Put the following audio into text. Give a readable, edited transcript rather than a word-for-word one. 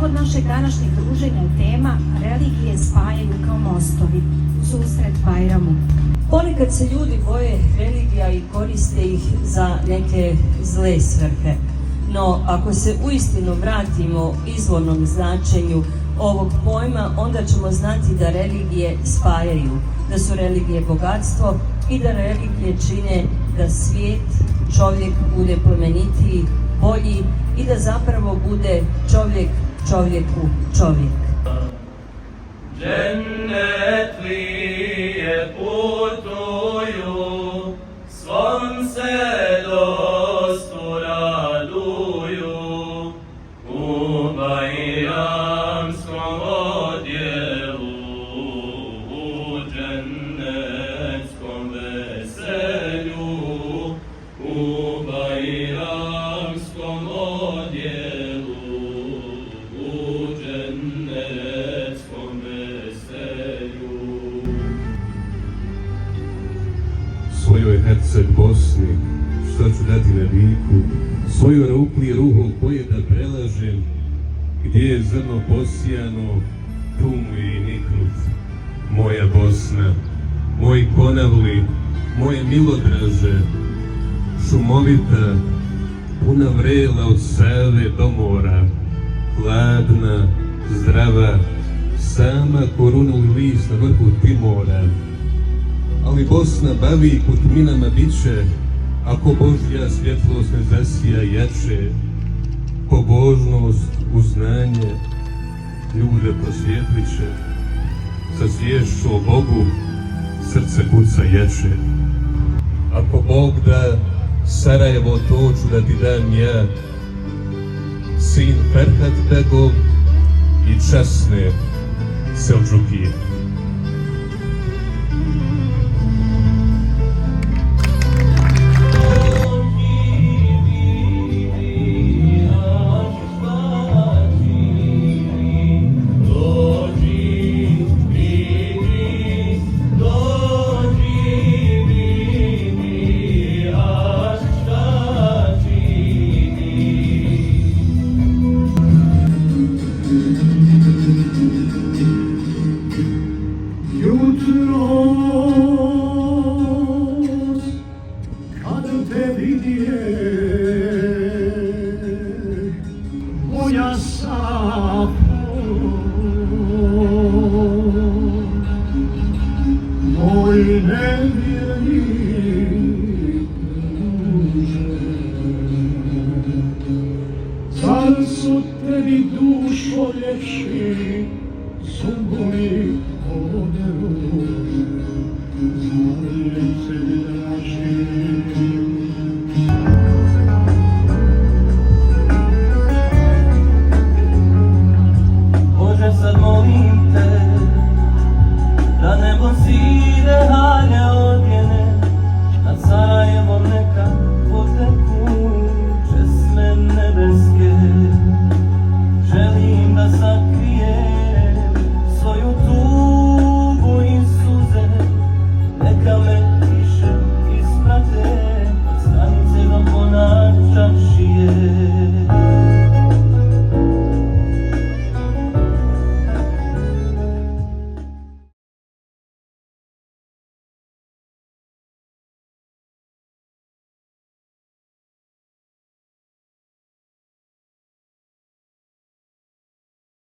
Povod našeg današnjeg druženja je tema religije spajaju kao mostovi u susret Bajramu. Ponekad se ljudi boje religija i koriste ih za neke zle svrhe. No, ako se uistinu vratimo izvornom značenju ovog pojma, onda ćemo znati da religije spajaju, da su religije bogatstvo i da religije čine da svijet, čovjek bude plemenitiji, bolji i da zapravo bude čovjek čovjeku čovjek. Džennetlije putuju, svom se dostu raduju, u bajramskom odjelu, u džennetskom veselju, u bajramskom odjelu, u džennetskom veselju. Svojoj Herceg Bosni, što ću dati na diku, svoju rukli ruhom koje da prelažem, gdje je zrno posijano, tu mu je i niknut. Moja Bosna, moji Konavli, moje Milodraže, šumovita, puna vrela od Save do mora, hladna, zdrava, sama korunuli list na vrhu Timora. Ali Bosna bavi put minama biće, ako Božja svjetlost ne zasija jače, pobožnost u znanje ljude prosvjetliće, sa sviješću o Bogu srce kuca jače. Ako Bog da Sarajevo to ću da ti dam ja, sin Ferhat Begov i časne Selđukije. Jutros, kad te vidje, moja Safo, moj nevjernik duže, zar su tebi dušo ljepši zubovi od ruže, zar je tebi draži